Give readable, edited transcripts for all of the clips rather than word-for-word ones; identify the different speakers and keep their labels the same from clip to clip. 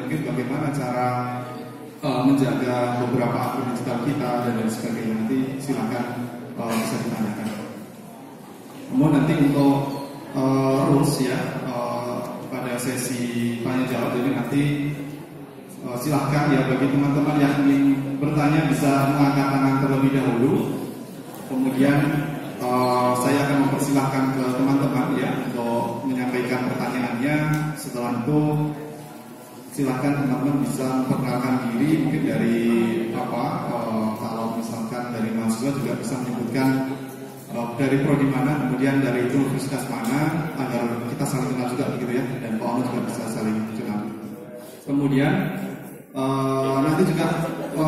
Speaker 1: mungkin bagaimana cara menjaga beberapa akun digital kita dan lain sebagainya. Nanti silakan bisa ditanyakan. Kemudian nanti untuk rules ya pada sesi tanya jawab, jadi nanti silahkan ya bagi teman-teman yang ingin bertanya bisa mengangkat tangan terlebih dahulu. Kemudian saya akan mempersilahkan ke teman-teman ya untuk menyampaikan pertanyaannya. Setelah itu silahkan teman-teman bisa memperkenalkan diri, mungkin dari kalau misalkan dari mahasiswa juga bisa menyebutkan dari prodi mana, kemudian dari universitas mana, agar kita saling kenal juga begitu ya, dan Pak Ono juga bisa saling kenal. Kemudian nanti juga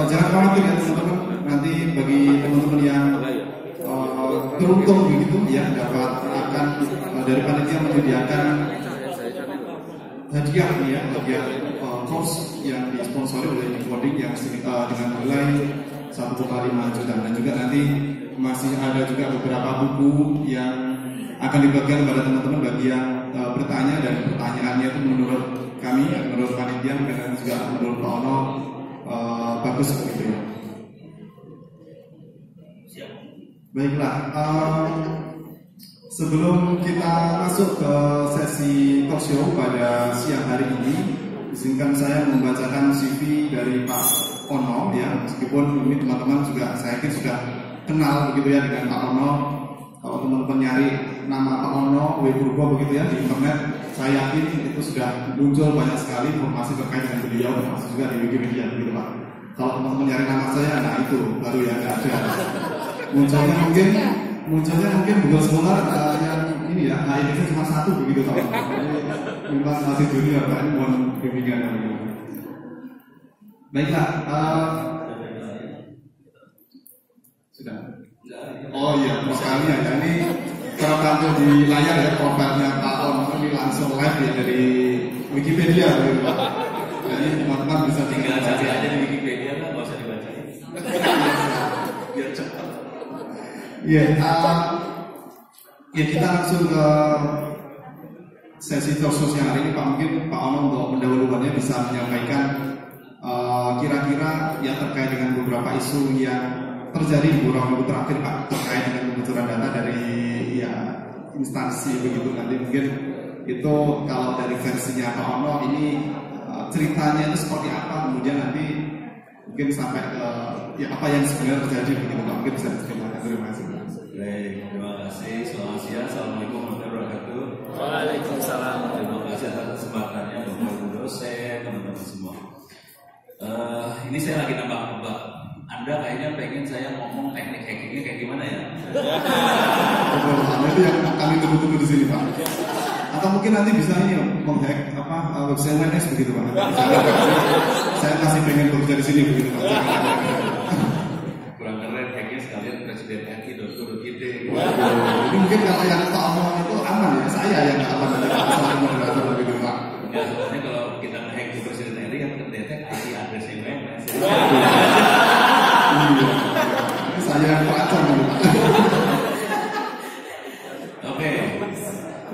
Speaker 1: jangan khawatir ya teman-teman, nanti bagi teman-teman yang beruntung begitu ya dapat akan dari panitia menyediakan hadiah ya, hadiah course yang disponsori oleh Decoding yang dengan nilai 1,5 juta, dan juga nanti masih ada juga beberapa buku yang akan dibagikan kepada teman-teman bagi yang bertanya, dan pertanyaannya itu menurut kami, menurut panitia, dan juga menurut Pak Ono bagus begitu ya. Baiklah, sebelum kita masuk ke sesi talk show pada siang hari ini, izinkan saya membacakan CV dari Pak Ono ya, meskipun ini teman-teman juga saya yakin sudah kenal begitu ya dengan Pak Ono. Kalau teman-teman nyari nama Pak Ono Webulbo begitu ya di internet, saya yakin itu sudah muncul banyak sekali informasi terkait dengan beliau, termasuk juga di Wikipedia begitu Pak. Kalau teman-teman nyari nama saya, nah itu baru yang ada. Munculnya mungkin Google Scholar yang ini ya, ini cuma satu begitu Pak. Memang masih junior Pak, ini mohon bimbingan. Baiklah, sudah. Oh iya, sekali ya. Ini kalau tampil di layar ya profilnya Pak Ono ini langsung live ya dari Wikipedia begitu Pak. Jadi teman-teman bisa
Speaker 2: tinggal cari aja di Wikipedia lah, nggak usah dibaca. Biar cepat.
Speaker 1: Iya, ya kita langsung ke sesi talk show siang hari ini Pak. Mungkin Pak Ono untuk pendahuluannya bisa menyampaikan kira-kira yang terkait dengan beberapa isu yang terjadi di beberapa minggu terakhir Pak, terkait dengan kebocoran data dari ya instansi begitu. Nanti mungkin itu kalau dari versinya Pak Ono ini ceritanya itu seperti apa, kemudian nanti mungkin sampai ke ya apa yang sebenarnya terjadi begitu Pak. Mungkin bisa diceritakan. Terima kasih.
Speaker 2: Baik, terima kasih. Selamat siang. Assalamualaikum warahmatullahi wabarakatuh.
Speaker 3: Waalaikumsalam.
Speaker 2: Terima kasih atas kesempatannya Bapak Ibu dosen, teman-teman semua. Ini saya lagi nambah-nambah. Anda kayaknya pengen saya ngomong teknik hackingnya kayak gimana ya?
Speaker 1: Itu yang kami tunggu-tunggu di sini Pak. Atau mungkin nanti bisa ini menghack website WNS begitu Pak. Saya masih pengen bekerja di sini begitu Pak.
Speaker 2: Kurang keren hacknya sekalian presiden RI.co.id.
Speaker 1: Ini mungkin kalau yang Pak Ono itu aman ya, saya yang aman dari masalah moderator begitu Pak.
Speaker 2: Ya soalnya kalau kita nge-hack di presiden RI kan terdetek IP address WNS.
Speaker 1: Ini saya yang pelacur gitu Pak.
Speaker 2: Oke,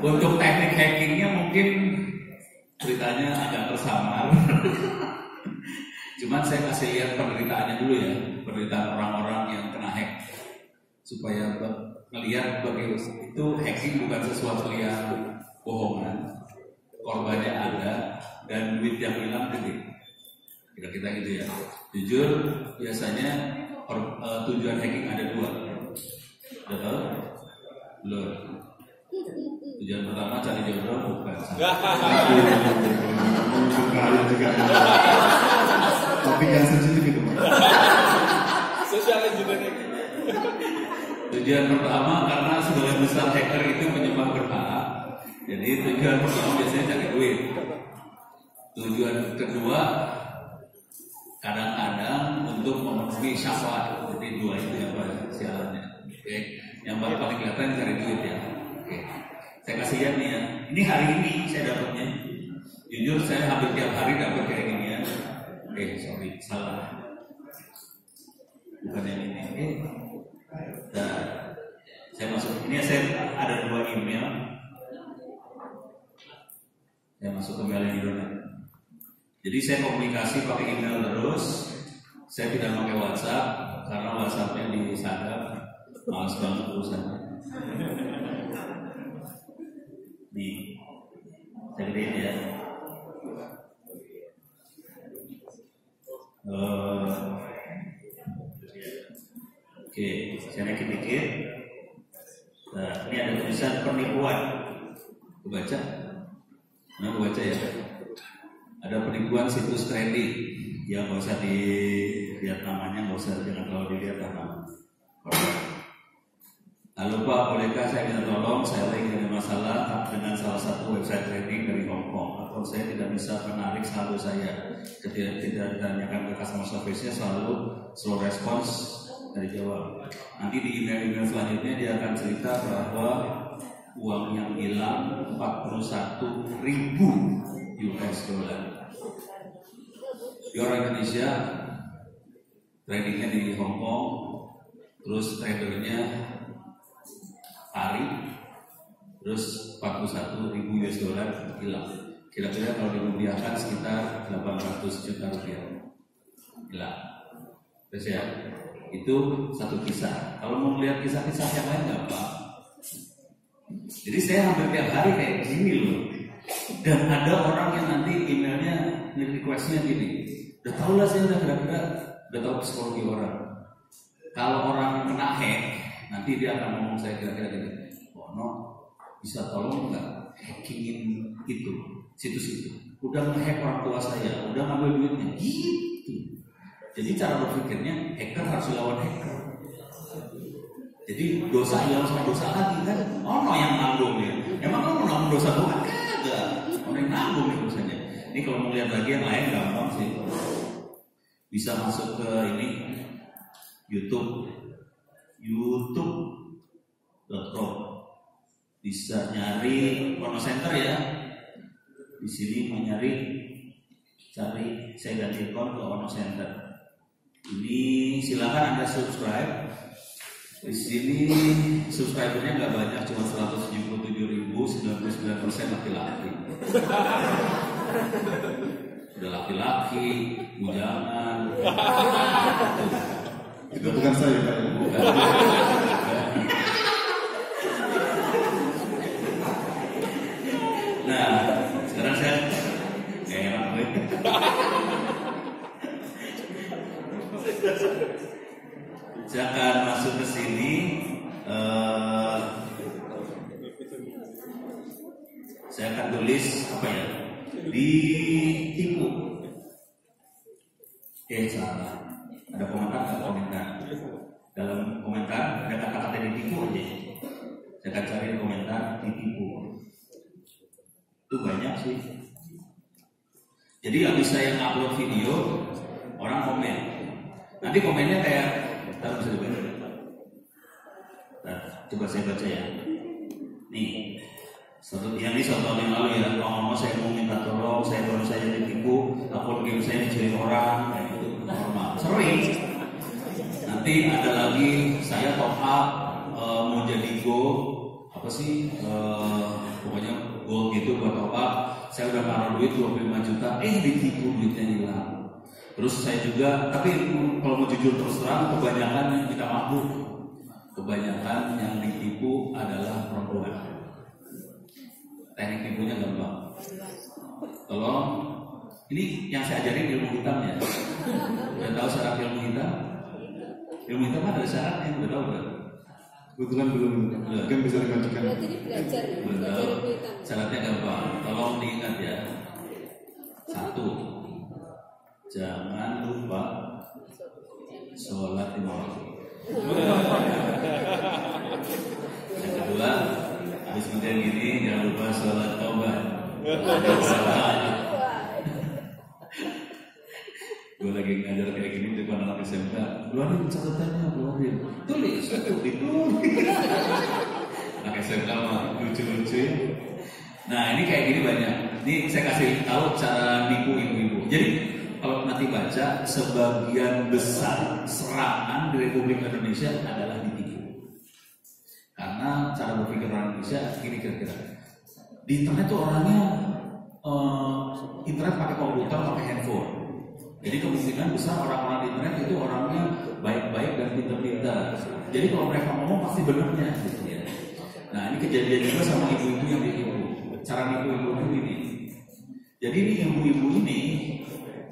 Speaker 2: untuk teknik hackingnya mungkin ceritanya agak tersamar. Cuman saya kasih lihat penderitaannya dulu ya, penderitaan orang-orang yang kena hack, supaya melihat bahwa itu hacking bukan sesuatu yang bohongan, korbannya ada dan duit yang hilang gede. Kira-kira gitu ya. Jujur biasanya tujuan hacking ada dua. Udah tahu? Belum. Tujuan pertama cari jodoh bukan.
Speaker 1: Juga topik yang sensitif itu Pak.
Speaker 3: Sosial engineering.
Speaker 2: Tujuan pertama karena sebagian besar hacker itu menyembah berhala. Jadi tujuan pertama biasanya cari duit. Tujuan kedua kadang-kadang untuk memenuhi syahwat. Jadi dua itu yang paling sialannya. Oke. Yang paling kelihatan cari duit ya. Oke. Saya kasih lihat nih ya. Ini hari ini saya dapatnya. Jujur saya hampir tiap hari dapat kayak gini ya. Sorry, salah. Bukan yang ini. Nah, saya masuk. Ini saya ada dua email. Saya masuk ke mail di download. Jadi saya komunikasi pakai email terus. Saya tidak pakai WhatsApp karena WhatsAppnya disadap, males banget urusannya. Nih, saya gedein ya. Oke, saya naikin dikit. Nah, ini ada tulisan penipuan. Kebaca? Nah, kebaca ya. Ada penipuan situs trading yang nggak usah dilihat namanya, nggak usah, jangan terlalu dilihat nama. Halo Pak, bolehkah saya minta tolong? Saya lagi ada masalah dengan salah satu website trading dari Hong Kong. Atau saya tidak bisa menarik saldo saya. Tidak ditanyakan ke customer service-nya, selalu slow response dari jawab. Nanti di email-email selanjutnya dia akan cerita bahwa uang yang hilang 41.000 US dollar. Di orang Indonesia, tradingnya di Hong Kong, terus tradernya tarik, terus 41.000 US dollar hilang. Kira-kira kalau dirupiahkan sekitar 800 juta rupiah hilang. Terus ya, itu satu kisah. Kalau mau melihat kisah-kisah yang lain nggak apa. Jadi saya hampir tiap hari kayak gini loh. Dan ada orang yang nanti emailnya requestnya gini. Udah tau lah saya udah tahu psikologi orang. Kalau orang kena hack, nanti dia akan ngomong saya kira-kira gini. No, bisa tolong nggak hackingin itu, situs itu. Udah nge-hack orang tua saya, udah ngambil duitnya. Gitu. Jadi cara berpikirnya hacker harus lawan hacker. Jadi dosa hilang sama dosa lagi kan? Ono yang nanggung ya. Emang kamu nanggung dosa bukan? Kagak. Ono yang nanggung ya dosanya. Ini kalau mau lihat lagi yang lain gampang sih. Bisa masuk ke ini YouTube.com. Bisa nyari Chrono Center ya. Di sini mau cari saya ganti akun ke Chrono Center. Ini silakan Anda subscribe. Di sini subscribernya nggak banyak, cuma 177.000, 99% laki-laki. Udah laki-laki, bujangan.
Speaker 1: Itu bukan saya Pak.
Speaker 2: Bukan. Nah, sekarang saya enak gue. Saya akan masuk ke sini. Saya akan tulis apa ya? Ditipu. Salah. Ada komentar. Dalam komentar ada kata-kata ditipu aja. Saya akan cari komentar ditipu. Itu banyak sih. Jadi habis saya upload video, orang komen. Nanti komennya kayak, kita bisa dibaca. Nah, coba saya baca ya. Nih, ini 1 tahun yang lalu ya. Mama saya mau minta tolong, saya baru saja ditipu, akun game saya dicuri orang, kayak gitu normal. Sering. Nanti ada lagi saya top up mau jadi pokoknya go gitu buat top up. Saya udah naruh duit 25 juta, ditipu, duitnya hilang. Terus saya juga, tapi kalau mau jujur terus terang, kebanyakan kita mabuk. Kebanyakan yang ditipu adalah perempuan. Teknik tipunya gampang. Tolong, ini yang saya ajarin ilmu hitamnya. Udah tahu syarat ilmu hitam? Ilmu hitam ada syaratnya, udah tahu kan?
Speaker 1: Kebetulan belum, mungkin bisa dibacakan.
Speaker 4: Berarti ini belajar ilmu hitam.
Speaker 2: Syaratnya gampang, tolong diingat ya. 1, jangan lupa sholat 5 waktu. Yang kedua, habis kemudian gini, jangan lupa sholat taubat. Gue lagi ngajar kayak gini di depan anak SMK. Keluarin catatannya, keluarin. Tulis. Anak SMK mah lucu-lucu. Nah ini kayak gini banyak. Ini saya kasih tahu cara nipu ibu-ibu. Jadi kalau nanti baca, sebagian besar serangan di Republik Indonesia adalah ditipu. Karena cara berpikir orang Indonesia gini kira-kira. Di internet tuh orangnya internet pakai komputer, pakai handphone. Jadi kemungkinan besar orang-orang di internet itu orangnya baik-baik dan pintar-pintar. Jadi kalau mereka ngomong pasti benernya gitu ya. Nah ini kejadian juga sama ibu-ibu yang nipu. Cara nipu ibu-ibu ini. Jadi ini ibu-ibu ini,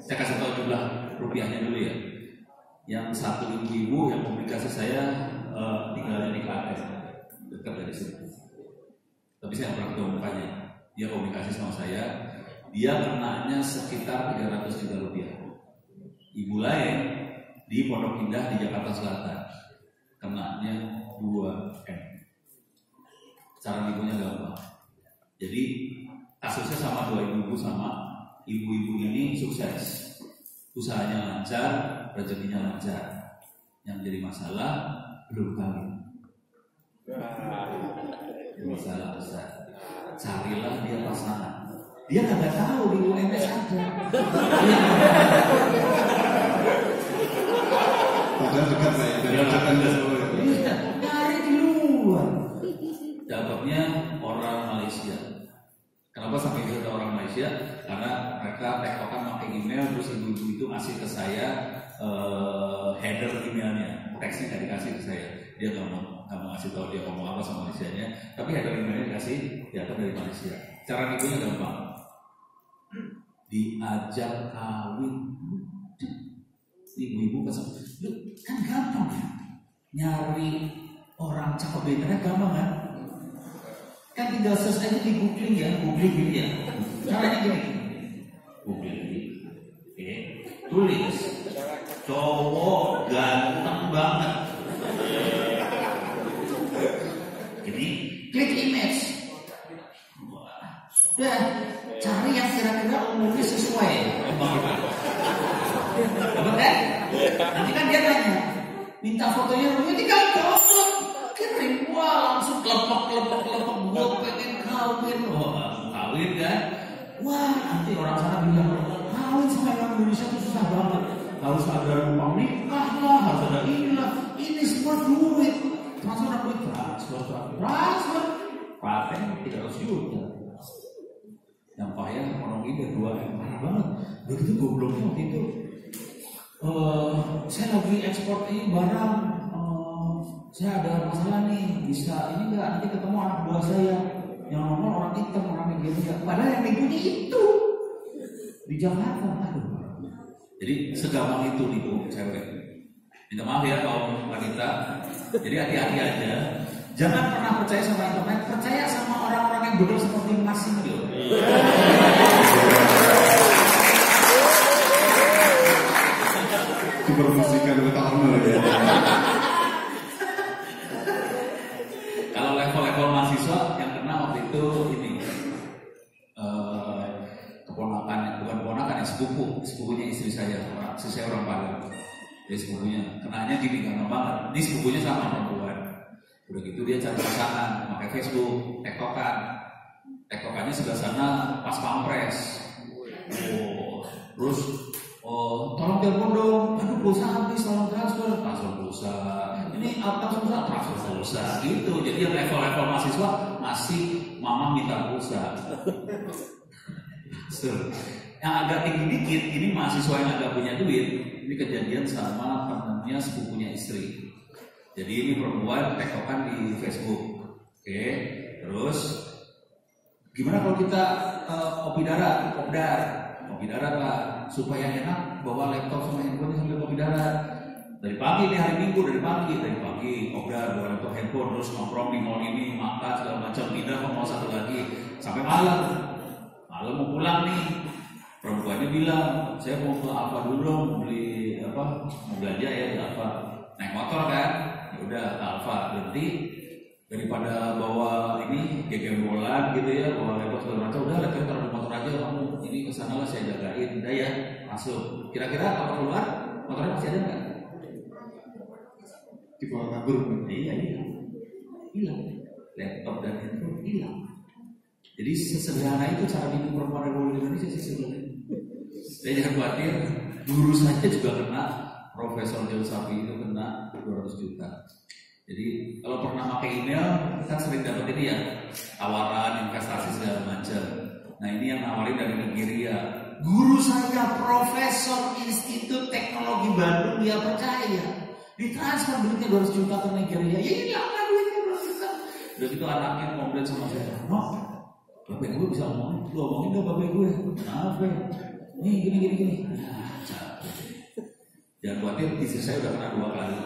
Speaker 2: saya kasih tahu jumlah rupiahnya dulu ya. Yang satu ibu-ibu yang komunikasi saya tinggalnya di Klaten, dekat dari situ. Tapi saya pernah ketemu mukanya. Dia komunikasi sama saya. Dia kenanya sekitar 300 juta rupiah. Ibu lain di Pondok Indah di Jakarta Selatan kenanya 2M. Cara nipunya gampang. Jadi kasusnya sama dua ibu-ibu sama. Ibu-ibu ini sukses, usahanya lancar, rezekinya lancar. Yang jadi masalah belum kawin. Masalah besar. Carilah dia pasangan. Dia kagak tahu di UMS ada.
Speaker 1: Padahal dekat lah ya, dari dekat
Speaker 2: Iya, nyari di luar. Dapatnya orang Malaysia. Kenapa sampai itu ada orang Malaysia? Karena mereka tektokan pakai email, terus ibu-ibu itu ngasih ke saya header emailnya, teksnya nggak dikasih ke saya. Dia nggak mau ngasih tahu dia ngomong apa sama Malaysianya, tapi header emailnya dikasih datang dari Malaysia. Cara nipunya gampang. Diajak kawin, ibu-ibu kesel, kan gampang ya, nyari orang cakep di internet gampang kan? Kan tinggal search aja di googling ya, googling ya. Caranya gini, googling, oke, tulis, cowok ganteng banget. Jadi klik image, udah cari yang kira-kira umurnya sesuai. Betul kan? Nanti kan dia nanya, minta fotonya dulu, tinggal download, kirim, wah langsung kelepek, gue pengen kawin, kawin kan? Wah nanti orang sana bilang, kawin sama orang Indonesia itu susah banget, harus ada uang nikah lah, harus ada ini semua duit, transfer, paten 300 juta. Yang payah orang ini ada 2M, parah banget. Begitu gobloknya waktu itu. Saya lagi ekspor ini barang, saya ada masalah nih, bisa ini nggak, nanti ketemu anak buah saya yang ngomong orang hitam, orang Nigeria, padahal yang nipunya itu di Jakarta. Aduh. Jadi segampang itu nipu cewek. Minta maaf ya kaum wanita. Jadi hati-hati aja. Jangan pernah percaya sama internet, percaya sama orang-orang yang bodoh seperti Mas Sindio.
Speaker 1: dipromosikan ke tahun ya.
Speaker 2: Kalau level-level mahasiswa yang kena waktu itu ini keponakan, bukan keponakan ya, sepupunya istri saya orang Padang. Jadi sepupunya kenanya gini gampang banget. Ini sepupunya sama perempuan. Udah gitu dia cari pasangan, pakai Facebook, tektokannya sebelah sana pas pampres. Terus tolong telepon dong, aduh pulsa habis, tolong transfer pulsa. Ini apa transfer pulsa gitu. Jadi yang level-level mahasiswa masih mama minta pulsa. Yang agak tinggi dikit, ini mahasiswa yang agak punya duit. Ini kejadian sama temannya sepupunya istri. Jadi ini perempuan tektokan di Facebook. Oke, terus gimana kalau kita kopi darat lah, supaya enak bawa laptop sama handphone sambil kopi darat. Dari pagi nih, hari Minggu dari pagi kopdar bawa laptop handphone, terus nongkrong di mall ini, makan segala macam, pindah ke mall satu lagi sampai malam mau pulang nih. Perempuannya bilang, saya mau ke Alfa dulu dong, beli apa, mau belanja ya di Alfa. Naik motor kan, ya udah ke Alfa. Berarti daripada bawa ini gegembolan gitu ya, bawa laptop segala macam, udah laptop taruh di motor aja, kamu ini kesana lah saya jagain, udah ya masuk. Kira-kira kalau keluar motornya masih ada nggak?
Speaker 1: Dibawa kabur.
Speaker 2: Iya, hilang. Laptop dan handphone hilang. Jadi sesederhana itu cara bikin perempuan Republik Indonesia sih sebenarnya. Saya jangan khawatir, guru saya juga kena, Profesor John Safi itu kena 200 juta. Jadi kalau pernah pakai email, kita sering dapat ini ya, tawaran investasi segala macam. Nah ini yang nawarin dari Nigeria. Guru saya Profesor Institut Teknologi Bandung, dia percaya ditransfer duitnya 200 juta ke Nigeria. Ya ini apa duitnya 200 juta? Udah gitu anaknya komplain sama saya, no, bapak gue bisa ngomongin, lu ngomongin gak bapak gue? Kenapa? Nih gini. Nah, capek. Jangan khawatir, istri saya udah kena 2 kali.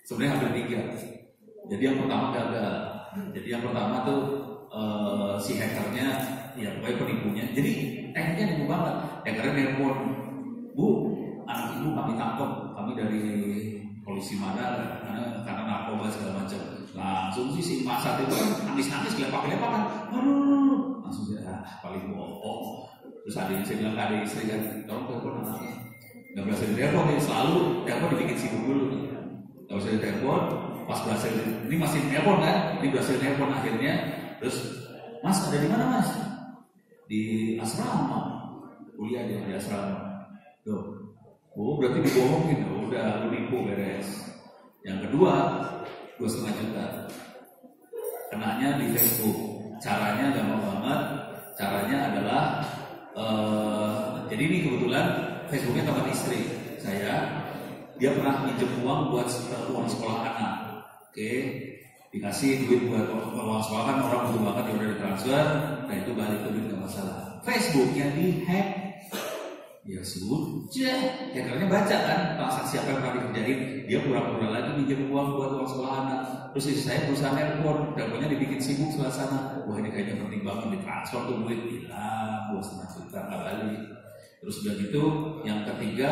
Speaker 2: Sebenarnya hampir 3. Jadi yang pertama gagal. Jadi yang pertama tuh si hackernya, ya pokoknya penipunya. Jadi tekniknya nipu banget. Hackernya nelpon, Bu, anak ibu kami tangkap, kami dari polisi mana, karena narkoba segala macam. Langsung si Masat itu kan nangis-nangis, gelepak-gelepak kan. Aduh, langsung dia paling bohong. Terus adiknya saya bilang ke adik istri kan, tolong telepon anaknya. Gak berhasil ditelepon nih, selalu telepon dibikin sibuk dulu. Gak berhasil ditelepon, pas berhasil, ini masih telepon kan, ini berhasil telepon akhirnya. Terus, Mas ada di mana Mas? Di asrama, kuliah di asrama. Tuh. Oh berarti dibohongin, udah lu nipu beres. Yang kedua 2,5 juta. Kenanya di Facebook. Caranya gampang banget. Caranya adalah jadi ini kebetulan Facebooknya teman istri saya. Dia pernah minjem uang buat uang sekolah anak. Oke, dikasih duit buat uang sekolah kan orang butuh banget, ya udah ditransfer. Nah itu balik ke duit gak masalah. Facebooknya di-hack. Ya sudah, hackernya baca kan transaksi apa yang pernah dikerjain. Dia pura-pura lagi minjem uang buat uang sekolah anak. Terus istri saya berusaha teleponnya dibikin sibuk sebelah sana. Wah ini kayaknya penting banget, ditransfer tuh duit, hilang 2,5 juta nggak balik. Terus udah gitu, yang ketiga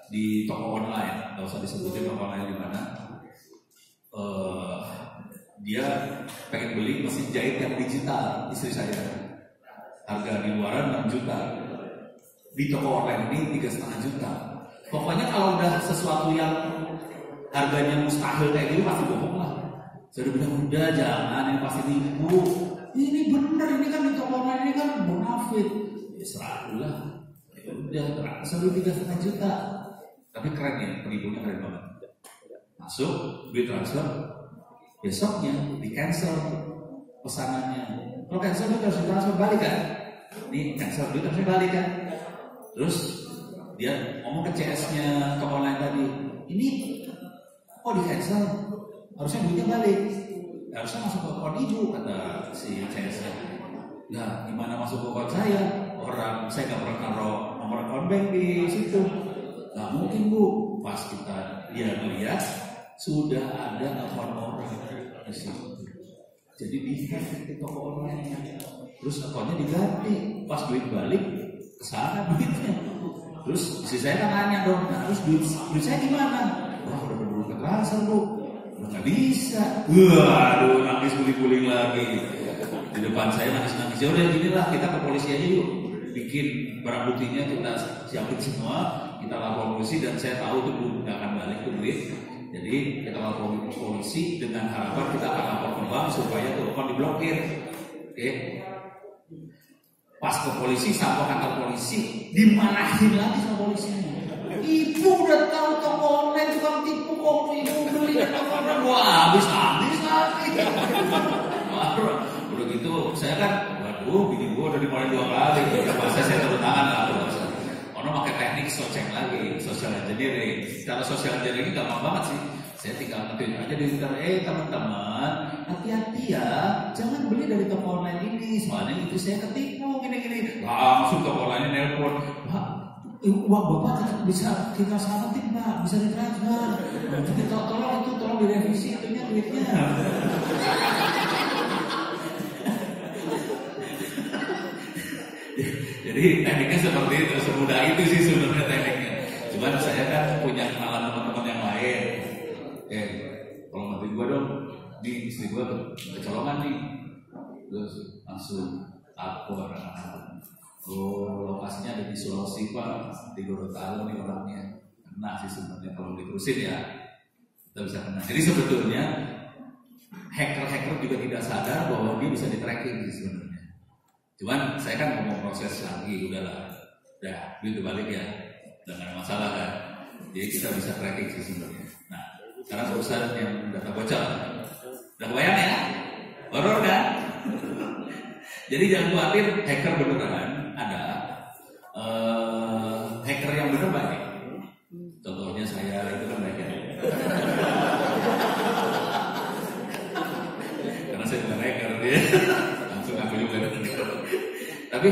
Speaker 2: di toko online, nggak usah disebutin toko online di mana. Dia pengen beli mesin jahit yang digital, istri saya. Harga di luaran 6 juta. Di toko online ini 3,5 juta. Pokoknya kalau udah sesuatu yang harganya mustahil kayak gini pasti bohong lah. Saya udah bilang udah jangan, ini pasti nipu. Ini bener, ini kan di toko online ini kan bonafit. Ya serahlah. Ya udah transfer 3,5 juta. Tapi keren ya, penipunya keren banget. Masuk, duit transfer, besoknya di cancel pesanannya. Kalau cancel duit harus transfer balik kan? Ini cancel duit harus balik kan? Terus dia ngomong ke CS-nya toko online tadi, ini kok di cancel? Harusnya duitnya balik, harusnya masuk ke akun ibu, kata si CS-nya. Nah, gimana masuk ke akun saya? Orang saya nggak pernah taruh nomor akun bank di situ. Nggak mungkin Bu, pas dia melihat sudah ada akun orang di situ. Jadi di toko online, terus akunnya diganti, pas duit balik kesana duitnya. Terus istri saya kan nanya dong, nah terus duit saya gimana? Wah udah berburu ke transfer Bu, udah nggak bisa. Waduh nangis guling-guling lagi di depan saya, nangis-nangis. Ya udah ginilah, kita ke polisi aja yuk, bikin barang buktinya kita siapin semua, kita lapor polisi dan saya tahu itu belum nggak akan balik tuh duit. Jadi kita lapor polisi dengan harapan kita akan lapor ke bank supaya tuh akun diblokir. Oke. Pas ke polisi, sampai kantor polisi, dimarahin lagi sama polisinya. Ibu udah tahu toko online tukang tipu kok ibu beli toko online. Wah habis lagi. Udah gitu, saya kan, waduh, bini gua udah dimulai 2 kali. Masa saya turun tangan lah. Ono pakai teknik soceng lagi, social engineering. Cara social engineering gampang banget sih. Saya tinggal nge-tweet aja di Twitter, teman-teman, hati-hati ya, jangan beli dari toko online ini, soalnya itu saya ketipu, gini-gini. Langsung toko online nelpon, Pak, uang Bapak tetap bisa kita selamatin Pak, bisa ditransfer. Jadi tolong direvisi itunya duitnya. Jadi tekniknya seperti itu, semudah itu sih sebenarnya tekniknya. Cuman saya kan punya kenalan teman-teman yang lain. Kalau ngerti gue dong, di istri gue kecolongan nih, terus langsung lapor. Lokasinya ada di Sulawesi Pak, di Gorontalo nih orangnya. Kena sih sebenarnya kalau diterusin ya, kita bisa kena. Jadi sebetulnya hacker juga tidak sadar bahwa dia bisa di-tracking sih sebenarnya. Cuman saya kan mau proses lagi, udahlah, duit balik ya, udah gak ada masalah kan. Jadi kita bisa tracking sih sebenarnya. Nah, sekarang urusan yang data bocor, udah kebayang ya, horor kan? Jadi jangan khawatir, hacker beneran ada. Hacker yang bener baik. Contohnya saya itu kan baik ya. Karena saya bukan hacker dia. Langsung aku juga. Tapi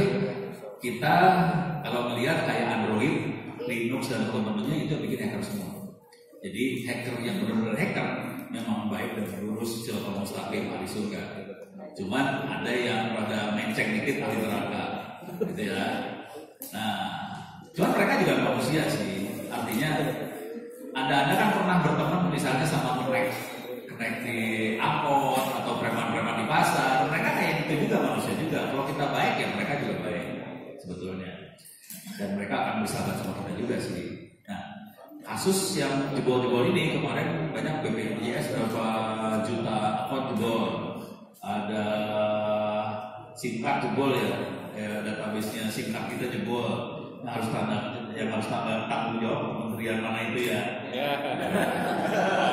Speaker 2: kita kalau melihat kayak Android, Linux dan teman-temannya itu bikin hacker semua. Jadi hacker yang benar-benar hacker memang baik dan lurus siratal mustaqim ahli surga. Cuman ada yang rada menceng dikit ahli neraka, gitu ya. Nah, cuman mereka juga manusia sih. Artinya anda kan pernah berteman misalnya sama kenek di angkot atau preman-preman di pasar. Mereka kayak gitu juga, manusia juga. Kalau kita baik ya mereka juga baik sebetulnya. Dan mereka akan bersahabat sama kita juga sih. Nah, kasus yang jebol-jebol ini kemarin banyak BPJS berapa juta akun jebol, ada SIM card jebol ya, database-nya SIM card kita jebol, harus tanggung jawab kementerian mana itu ya,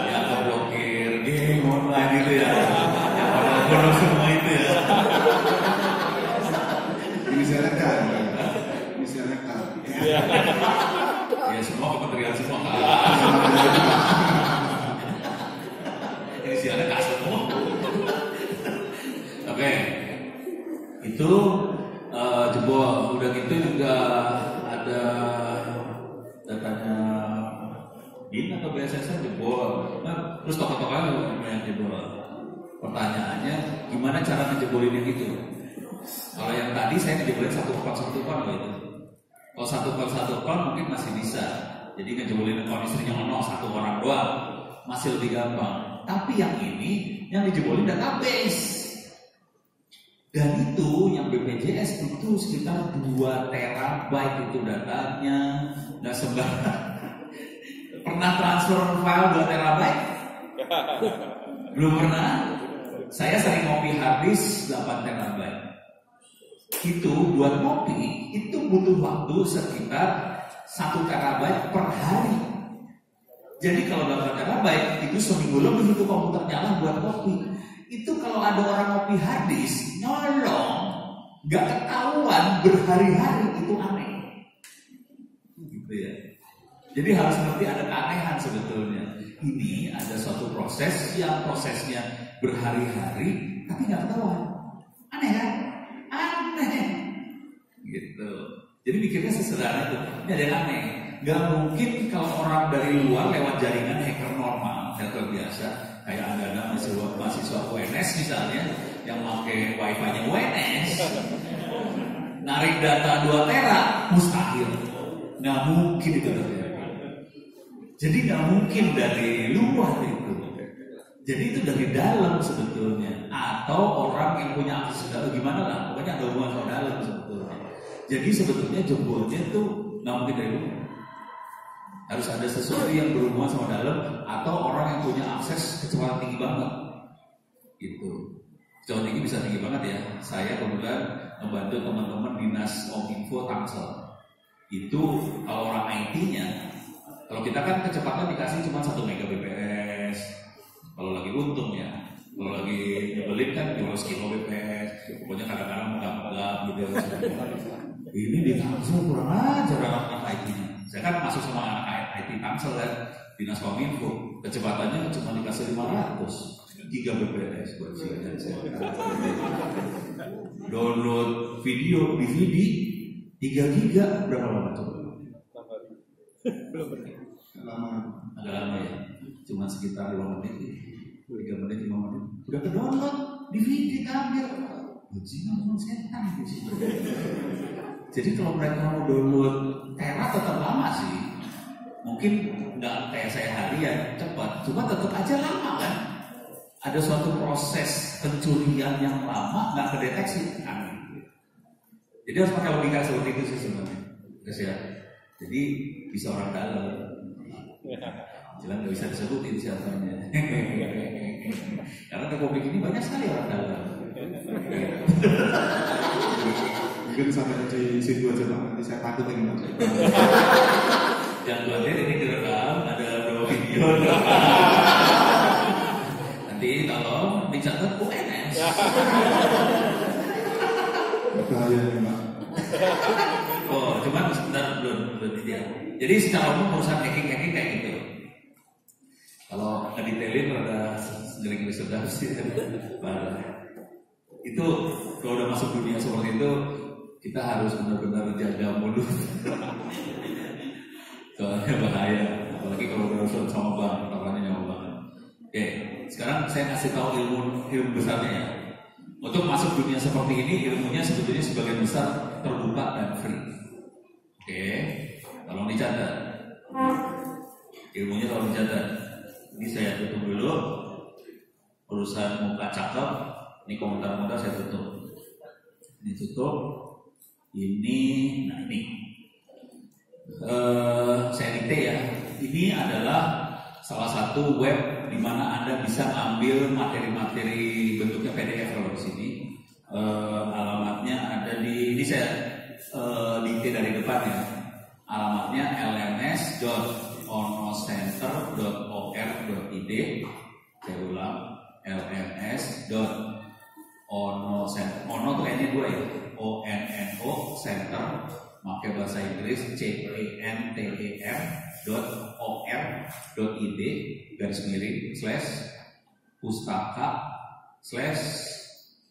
Speaker 2: yang ngeblokir game online itu ya, yang bodoh semua itu ya.
Speaker 1: Misalnya kan.
Speaker 2: Ya semua kementerian semua kan. Inisialnya K semua. Oke. Itu jebol. Udah gitu juga ada datanya BIN atau BSSN jebol. Nah, terus toko-tokonya juga banyak jebol. Pertanyaannya, gimana cara ngejebolin yang itu? Kalau yang tadi saya ngejebolin satu kon gitu. Kalau satu kon mungkin masih bisa. Jadi ngejebolin akun istrinya satu orang doang masih lebih gampang. Tapi yang ini yang dijebolin database. Dan itu yang BPJS itu sekitar 2 terabyte itu datanya. Nggak sembarang. Pernah transfer file 2 terabyte? Belum pernah. Saya sering ngopi habis 8 terabyte. Itu buat ngopi itu butuh waktu sekitar 1 terabyte per hari. Jadi kalau 8 terabyte itu seminggu lebih itu komputer nyala buat ngopi. Itu kalau ada orang ngopi harddisk nyolong nggak ketahuan berhari-hari, itu aneh. Gitu ya. Jadi harus ngerti ada keanehan sebetulnya. Ini ada suatu proses yang prosesnya berhari-hari tapi nggak ketahuan. Aneh kan? Aneh gitu. Jadi mikirnya sesederhana itu. Ini ada yang aneh. Gak mungkin kalau orang dari luar lewat jaringan hacker normal, hacker biasa, kayak ada mahasiswa UNS misalnya yang pakai wifi-nya UNS, narik data 2 tera, mustahil. Gak mungkin itu terjadi. Jadi gak mungkin dari luar itu. Jadi itu dari dalam sebetulnya. Atau orang yang punya akses ke dalam, gimana lah, pokoknya ada hubungan ke dalam sebetulnya. Jadi sebetulnya jebolnya tuh nggak mungkin dari luar. Harus ada sesuatu yang berhubungan sama dalam, atau orang yang punya akses kecepatan tinggi banget. Gitu. Kecepatan tinggi bisa tinggi banget ya. Saya kemudian membantu teman-teman dinas Kominfo Tangsel. Itu kalau orang IT-nya, kalau kita kan kecepatan dikasih cuma 1 Mbps. Kalau lagi untung ya. Kalau lagi nyebelin kan 200 kbps. Pokoknya kadang-kadang megap-megap gitu. Ini di Tangsel kurang ajar anak IT-nya. Saya kan masuk sama anak IT Tangsel kan, dinas Kominfo. Kecepatannya cuma dikasih 500 Gbps buat saya. Download video DVD 3 GB berapa lama coba?
Speaker 3: Belum pernah.
Speaker 2: Agak lama ya. Cuma sekitar 5 menit, 3 menit, 5 menit. Udah ke download DVD tampil. Bajingan memang setan di situ. Jadi kalau mereka mau download tera tetap lama sih. Mungkin nggak kayak saya harian cepat, cuma tetap aja lama kan. Ada suatu proses pencurian yang lama nggak kedeteksi kan. Jadi harus pakai logika seperti itu sih sebenarnya. Terus ya. Jadi bisa orang dalam. Jelas nggak bisa disebutin siapanya. Karena Republik ini banyak sekali orang dalam.
Speaker 1: Mungkin sampai di situ aja Pak, nanti saya takut lagi Pak.
Speaker 2: Yang khawatir ini direkam, ada 2 video. Nanti tolong dicatat UNS.
Speaker 1: saya nih Pak.
Speaker 2: Oh, cuman sebentar belum ya. Jadi secara umum urusan hacking kayak gitu. Kalau ngedetailin rada sering sedap sih. Itu kalau udah masuk dunia seperti itu kita harus benar-benar jaga mulut. Soalnya bahaya, apalagi kalau berurusan sama bank, taruhannya nyawa banget. Oke, sekarang saya kasih tahu ilmu besarnya ya. Untuk masuk dunia seperti ini, ilmunya sebetulnya sebagian besar terbuka dan free. Oke, tolong dicatat. Ilmunya tolong dicatat. Ini saya tutup dulu. Urusan muka cakep, ini komentar-komentar saya tutup. Ini tutup. Ini, nah ini. Saya dikte ya. Ini adalah salah satu web di mana Anda bisa ambil materi-materi bentuknya PDF kalau di sini. Alamatnya ada di ini saya dikte dari depan ya. Alamatnya lms.onocenter.or.id. Saya ulang, lms.onocenter. Ono tuh N-nya 2 ya. ONNO Center. Pakai bahasa Inggris center.or.id garis miring /pustaka/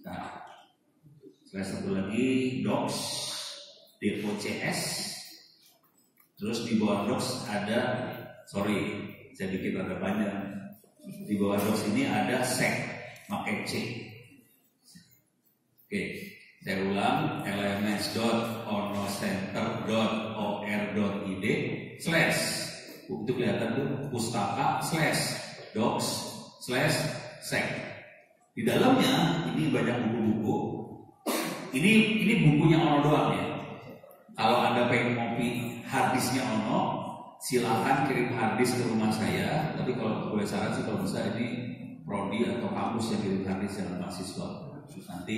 Speaker 2: nah, satu lagi docs docs. Terus di bawah docs ada, sorry saya bikin rada panjang, di bawah docs ini ada sec pakai C. Oke, saya ulang, lms.onocenter.or.id / itu kelihatan tuh pustaka / docs / sec. Di dalamnya ini banyak buku-buku. Ini bukunya Ono doang ya. Kalau Anda pengen ngopi harddisknya Ono, silakan kirim harddisk ke rumah saya. Tapi kalau boleh saran sih kalau bisa ini prodi atau kampus yang kirim harddisk yang mahasiswa. Nanti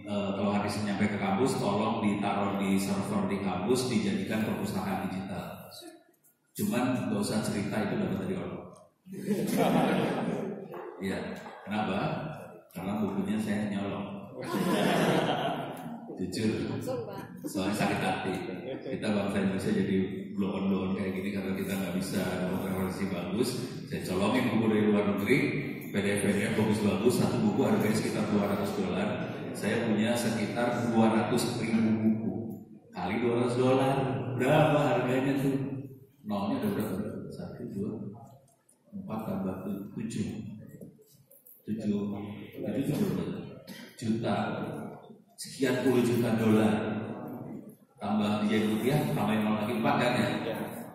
Speaker 2: kalau harddisknya nyampe ke kampus, tolong ditaruh di server di kampus, dijadikan perpustakaan digital. Cuman nggak usah cerita itu dapat dari Ono. Iya, kenapa? Karena bukunya saya nyolong. Jujur, soalnya sakit hati. Kita bangsa Indonesia jadi blow on kayak gini karena kita nggak bisa dapat referensi bagus. Saya colongin buku dari luar negeri, PDF bagus-bagus, satu buku harganya sekitar $200. Saya punya sekitar 200.000 buku kali $200. Berapa harganya tuh? Nolnya ada berapa? 1, 2, 4 tambah 7 juta, sekian puluh juta $, tambah dijadi rupiah, tambahin nol lagi 4 kan ya?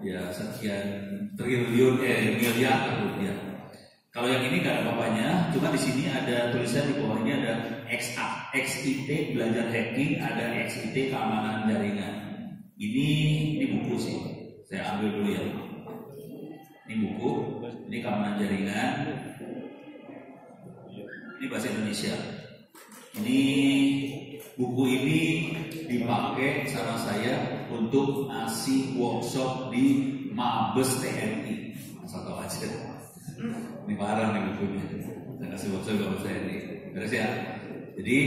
Speaker 2: Ya sekian triliun miliar rupiah. Kalau yang ini nggak ada apa-apanya, cuma di sini ada tulisan di bawahnya ada XIT belajar hacking, ada XIT keamanan jaringan. Ini buku sih, saya ambil dulu ya. Ini buku, ini keamanan jaringan. Ini bahasa Indonesia. Ini buku ini dipakai sama saya untuk ngasih workshop di Mabes TNI. Asal tahu aja. Ini parah nih bukunya. Saya kasih workshop di Mabes TNI. Beres ya. Jadi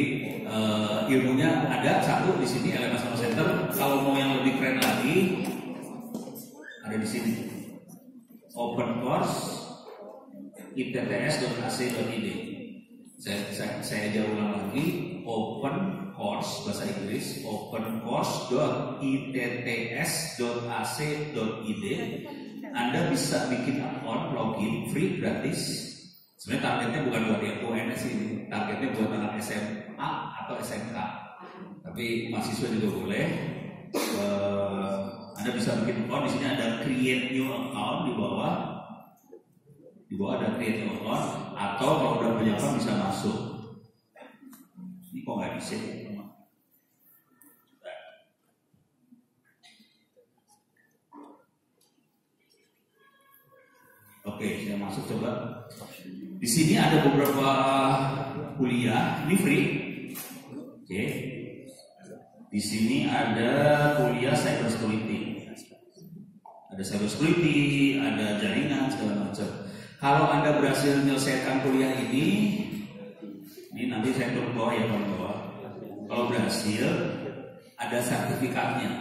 Speaker 2: ilmunya ada satu di sini LMS Center. Kalau mau yang lebih keren lagi ada di sini. Open course itts.ac.id. Saya jauh ulang lagi, open course bahasa Inggris, opencourse.itts.ac.id. Anda bisa bikin account, login, free, gratis. Sebenarnya targetnya bukan buat yang UNS ini, targetnya buat anak SMA atau SMK. Tapi mahasiswa juga boleh. Anda bisa bikin account, di sini ada create new account di bawah. Di bawah ada create new account, atau kalau udah punya account bisa masuk. Ini kok nggak bisa? Oke, saya masuk coba. Di sini ada beberapa kuliah, ini free. Oke. Di sini ada kuliah cyber security. Ada cyber security, ada jaringan segala macam. Kalau Anda berhasil menyelesaikan kuliah ini nanti saya turun bawah ya, turun bawah. Kalau berhasil, ada sertifikatnya.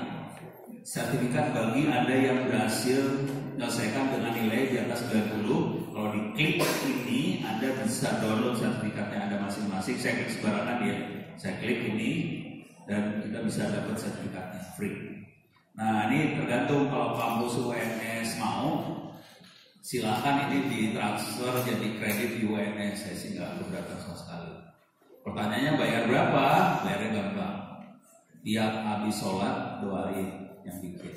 Speaker 2: Sertifikat bagi Anda yang berhasil menyelesaikan dengan nilai di atas 90. Kalau diklik ini, Anda bisa download sertifikatnya Anda masing-masing. Saya klik sembarangan ya. Saya klik ini dan kita bisa dapat sertifikatnya free. Nah, ini tergantung kalau kampus UNS mau, silakan ini ditransfer jadi kredit di UNS. Saya sih nggak keberatan sama sekali. Pertanyaannya bayar berapa? Bayarnya gampang. Tiap habis sholat doain yang bikin.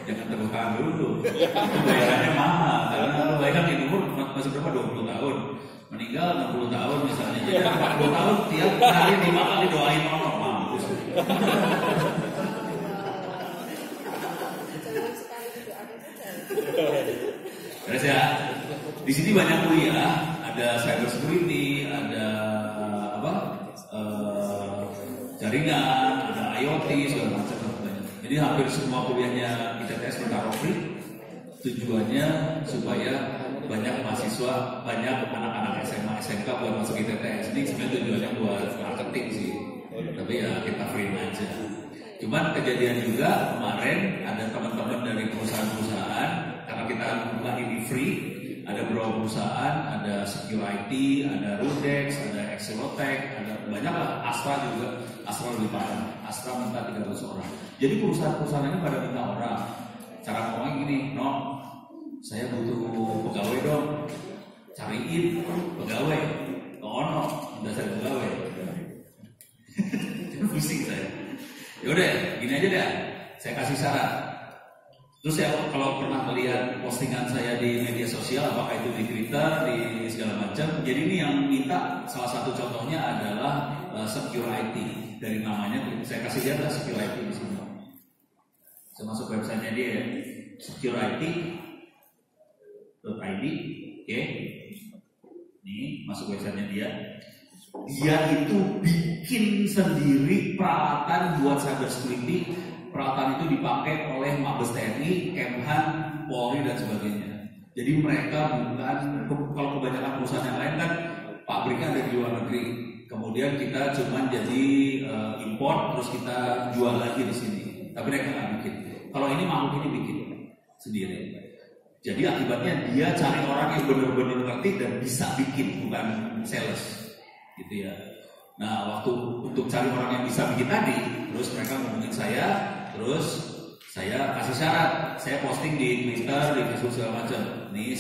Speaker 2: Jangan tepuk tangan dulu. Itu bayarannya mahal. Karena lu bayar di umur masih berapa? 20 tahun. Meninggal 60 tahun misalnya. Jadi 40 tahun tiap hari 5 kali doain orang mampus.
Speaker 4: Jangan sekali itu ada saja.
Speaker 2: Terus ya, di sini banyak kuliah, ada cyber security, ada jaringan, ada IoT, segala macam banyak. Jadi hampir semua kuliahnya ITTS bertaruh free. Tujuannya supaya banyak mahasiswa, banyak anak-anak SMA, SMK buat masuk ITTS. Ini sebenarnya tujuannya buat marketing sih, tapi ya kita free aja. Cuman kejadian juga kemarin ada teman-teman dari perusahaan-perusahaan, karena kita buka ini free, ada beberapa perusahaan, ada Secure IT, ada Rudex, ada Excelotech, ada banyak lah, Astra juga, Astra lebih parah, Astra minta 300 orang. Jadi perusahaan-perusahaan ini pada minta orang. Cara ngomongnya gini, no, saya butuh pegawai dong, cariin pegawai, no, udah cari pegawai, pusing saya. Yaudah, gini aja deh, saya kasih syarat. Terus ya kalau pernah melihat postingan saya di media sosial, apakah itu di Twitter, di segala macam. Jadi ini yang minta salah satu contohnya adalah Secure IT. Dari namanya, saya kasih lihat Secure IT di sini. Saya masuk websitenya dia ya, secureIT.id. Oke, ini masuk websitenya dia. Dia itu bikin sendiri peralatan buat cyber security. Peralatan itu dipakai oleh Mabes TNI, Kemhan, Polri dan sebagainya. Jadi mereka bukan, kalau kebanyakan perusahaan yang lain kan pabriknya ada di luar negeri. Kemudian kita cuma jadi import, terus kita jual lagi di sini. Tapi mereka nggak bikin. Kalau ini makhluk ini bikin sendiri. Jadi akibatnya dia cari orang yang benar-benar ngerti dan bisa bikin, bukan sales. Gitu ya. Nah, waktu untuk cari orang yang bisa bikin tadi, terus mereka ngomongin saya, terus saya kasih syarat, saya posting di Twitter, di Facebook segala macam. Nih